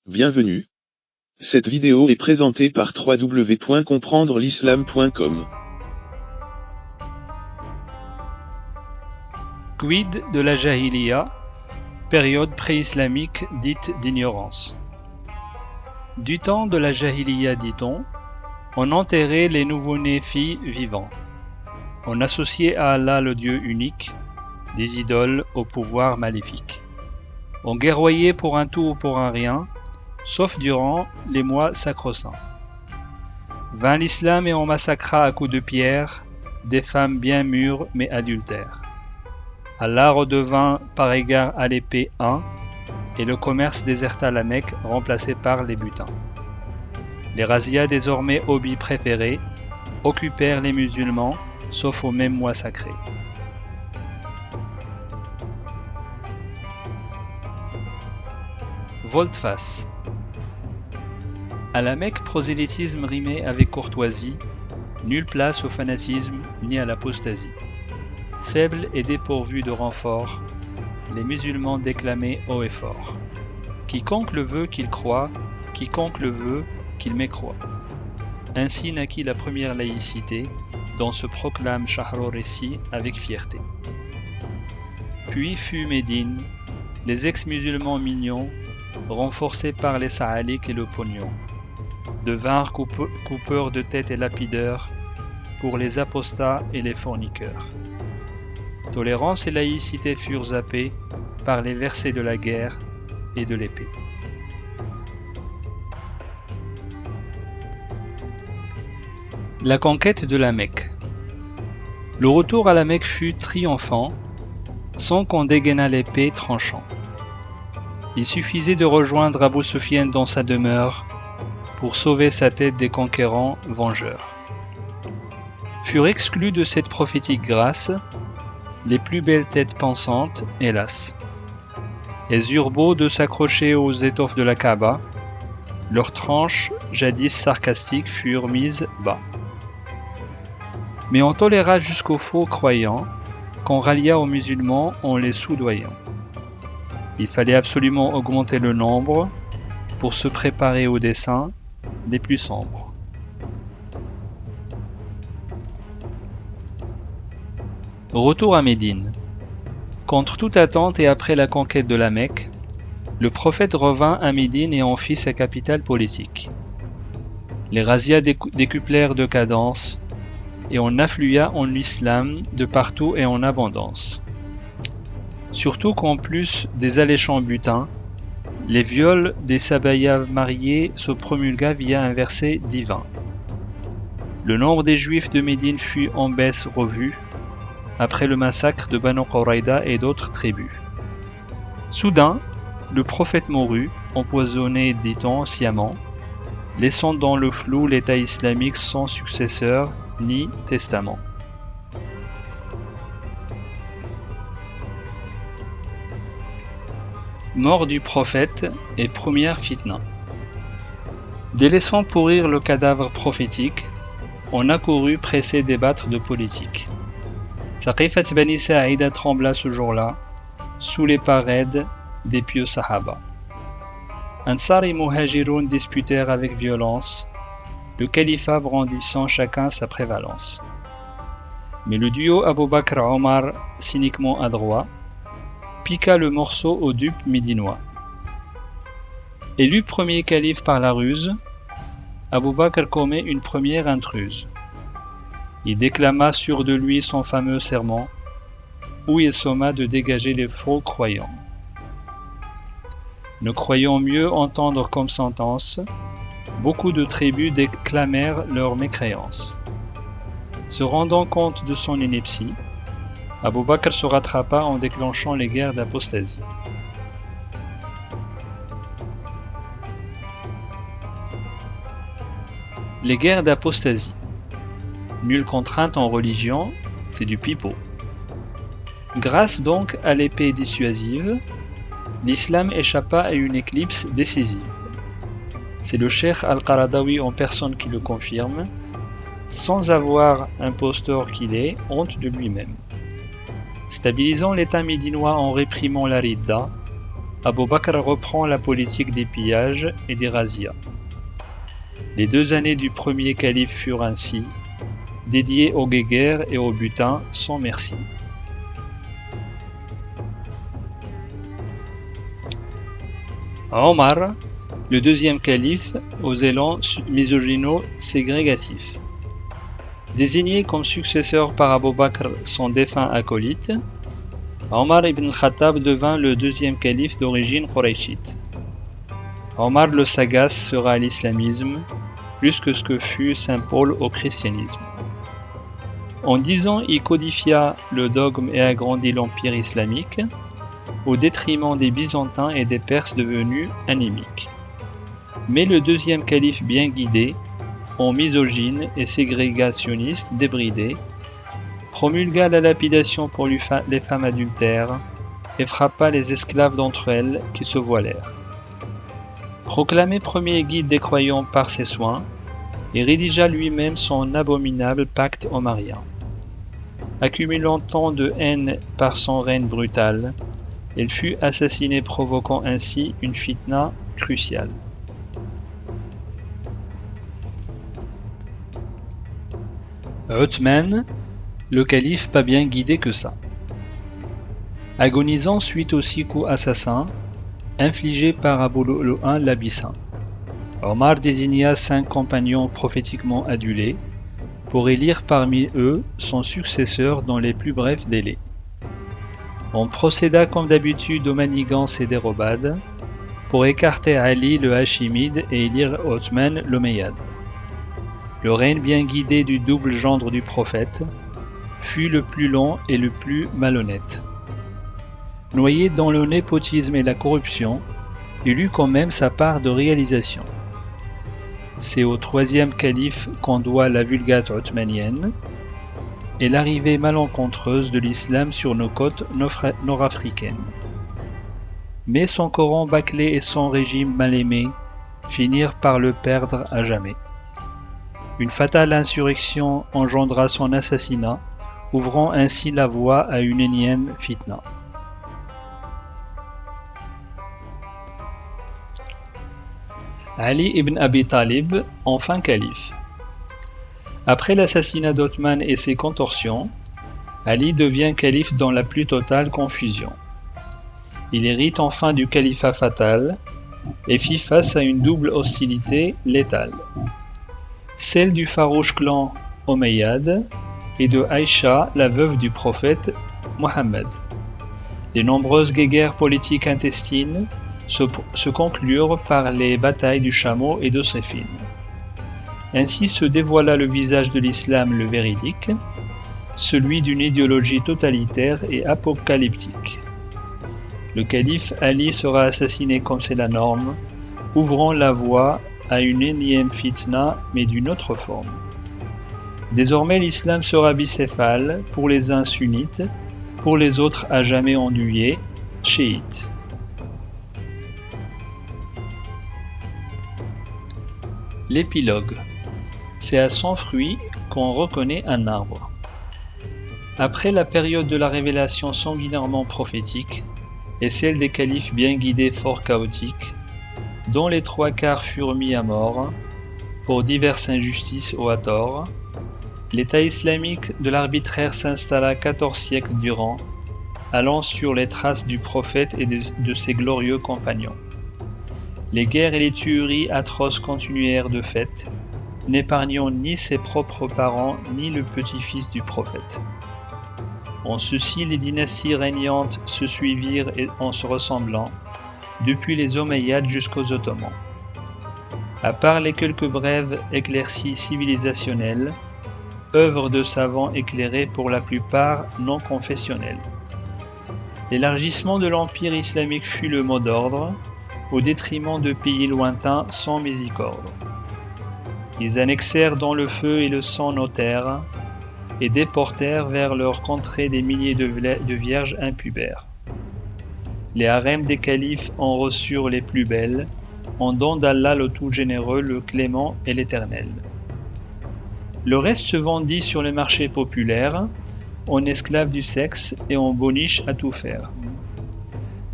Bienvenue. Cette vidéo est présentée par www.comprendrelislam.com. Quid de la Jahiliya, période pré-islamique dite d'ignorance. Du temps de la Jahiliya, dit-on, on enterrait les nouveau-nés filles vivants. On associait à Allah le Dieu unique, des idoles au pouvoir maléfique. On guerroyait pour un tout ou pour un rien, sauf durant les mois sacro-saints. Vint l'islam et on massacra à coups de pierre des femmes bien mûres mais adultères. Allah redevint par égard à l'épée un, et le commerce déserta la Mecque remplacé par les butins. Les razzias désormais hobbies préférés occupèrent les musulmans, sauf au même mois sacré. Volte-face. À la Mecque, prosélytisme rimait avec courtoisie, nulle place au fanatisme ni à l'apostasie. Faibles et dépourvus de renfort, les musulmans déclamaient haut et fort. Quiconque le veut qu'il croit, quiconque le veut qu'il mécroit. Ainsi naquit la première laïcité, dont se proclame Shahrul Récit avec fierté. Puis fut Médine, les ex-musulmans mignons, renforcés par les saaliks et le pognon, devinrent coupeurs de tête et lapideurs pour les apostats et les forniqueurs. Tolérance et laïcité furent zappées par les versets de la guerre et de l'épée. La conquête de la Mecque. Le retour à la Mecque fut triomphant, sans qu'on dégainât l'épée tranchant. Il suffisait de rejoindre Abou Sufyan dans sa demeure pour sauver sa tête des conquérants vengeurs. Furent exclus de cette prophétique grâce les plus belles têtes pensantes, hélas. Elles eurent beau de s'accrocher aux étoffes de la Kaaba, leurs tranches, jadis sarcastiques, furent mises bas. Mais on toléra jusqu'aux faux croyants, qu'on rallia aux musulmans en les soudoyant. Il fallait absolument augmenter le nombre pour se préparer aux desseins les plus sombres. Retour à Médine. Contre toute attente et après la conquête de la Mecque, le prophète revint à Médine et en fit sa capitale politique. Les razzias décuplèrent de cadence et on afflua en l'islam de partout et en abondance. Surtout qu'en plus des alléchants butins, les viols des sabayas mariés se promulgua via un verset divin. Le nombre des juifs de Médine fut en baisse revue après le massacre de Banu Qurayda et d'autres tribus. Soudain, le prophète mourut, empoisonné, dit-on, sciemment, laissant dans le flou l'État islamique sans successeur ni testament. Mort du prophète et première fitna. Délaissant pourrir le cadavre prophétique, on accourut pressé débattre de politique. Saqifat Bani Sa'ida trembla ce jour-là, sous les pas raides des pieux Sahaba. Ansar et Muhajiroun disputèrent avec violence, le califat brandissant chacun sa prévalence. Mais le duo Abu Bakr-Omar, cyniquement adroit, piqua le morceau aux dupes médinois. Élu premier calife par la ruse, Abu Bakr commet une première intruse. Il déclama sûr de lui son fameux serment, où il somma de dégager les faux croyants. Ne croyant mieux entendre comme sentence, beaucoup de tribus déclamèrent leur mécréance. Se rendant compte de son ineptie, Abu Bakr se rattrapa en déclenchant les guerres d'apostasie. Les guerres d'apostasie. Nulle contrainte en religion, c'est du pipeau. Grâce donc à l'épée dissuasive, l'islam échappa à une éclipse décisive. C'est le cheikh Al-Qaradawi en personne qui le confirme, sans avoir imposteur qu'il est, honte de lui-même. Stabilisant l'état médinois en réprimant la ridda, Abu Bakr reprend la politique des pillages et des razzias. Les 2 années du premier calife furent ainsi dédiées aux guéguerres et au butin sans merci. Omar, le deuxième calife, aux élans misogyno-ségrégatifs. Désigné comme successeur par Abu Bakr, son défunt acolyte, Omar ibn Khattab devint le deuxième calife d'origine quraishite. Omar le Sagace sera à l'islamisme, plus que ce que fut saint Paul au christianisme. En 10 ans, il codifia le dogme et agrandit l'empire islamique, au détriment des Byzantins et des Perses devenus anémiques. Mais le deuxième calife bien guidé, en misogyne et ségrégationniste débridé, promulgua la lapidation pour les femmes adultères et frappa les esclaves d'entre elles qui se voilèrent. Proclamé premier guide des croyants par ses soins, il rédigea lui-même son abominable pacte omarien. Accumulant tant de haine par son règne brutal, il fut assassiné provoquant ainsi une fitna cruciale. Uthman, le calife pas bien guidé que ça. Agonisant suite aux 6 coups assassins infligés par Abu Lu'lu'an l'Abyssin, Omar désigna 5 compagnons prophétiquement adulés pour élire parmi eux son successeur dans les plus brefs délais. On procéda comme d'habitude aux manigances et dérobades pour écarter Ali le Hachimide et élire Othman l'Omeyyade. Le règne bien guidé du double gendre du prophète fut le plus long et le plus malhonnête. Noyé dans le népotisme et la corruption, il eut quand même sa part de réalisation. C'est au 3e calife qu'on doit la Vulgate othmanienne et l'arrivée malencontreuse de l'islam sur nos côtes nord-africaines. Mais son Coran bâclé et son régime mal aimé finirent par le perdre à jamais. Une fatale insurrection engendra son assassinat, ouvrant ainsi la voie à une énième fitna. Ali ibn Abi Talib, enfin calife. Après l'assassinat d'Othman et ses contorsions, Ali devient calife dans la plus totale confusion. Il hérite enfin du califat fatal et fit face à une double hostilité létale. Celle du farouche clan Omeyyade et de Aïcha, la veuve du prophète Mohammed. Les nombreuses guéguerres politiques intestines se conclurent par les batailles du Chameau et de Siffin. Ainsi se dévoila le visage de l'islam le véridique, celui d'une idéologie totalitaire et apocalyptique. Le calife Ali sera assassiné comme c'est la norme, ouvrant la voie à une énième fitna, mais d'une autre forme. Désormais l'islam sera bicéphale, pour les uns sunnites, pour les autres à jamais endeuillés, chiites. L'épilogue. C'est à son fruit qu'on reconnaît un arbre. Après la période de la révélation sanguinairement prophétique, et celle des califes bien guidés fort chaotiques, dont les 3/4 furent mis à mort, pour diverses injustices ou à tort, l'État islamique de l'arbitraire s'installa 14 siècles durant, allant sur les traces du prophète et de ses glorieux compagnons. Les guerres et les tueries atroces continuèrent de fait, n'épargnant ni ses propres parents ni le petit-fils du prophète. En ceci, les dynasties régnantes se suivirent en se ressemblant, depuis les Omeyyades jusqu'aux Ottomans. À part les quelques brèves éclaircies civilisationnelles, œuvres de savants éclairés pour la plupart non confessionnels. L'élargissement de l'empire islamique fut le mot d'ordre, au détriment de pays lointains sans miséricorde. Ils annexèrent dans le feu et le sang nos terres, et déportèrent vers leur contrée des milliers de vierges impubères. Les harems des califes en reçurent les plus belles, en don d'Allah le tout généreux, le clément et l'éternel. Le reste se vendit sur les marchés populaires, en esclaves du sexe et en boniches à tout faire.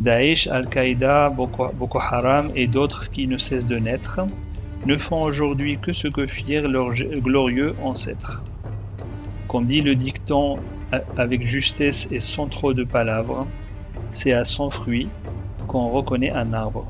Daesh, Al-Qaïda, Boko Haram et d'autres qui ne cessent de naître ne font aujourd'hui que ce que firent leurs glorieux ancêtres. Comme dit le dicton avec justesse et sans trop de palabres, c'est à son fruit qu'on reconnaît un arbre.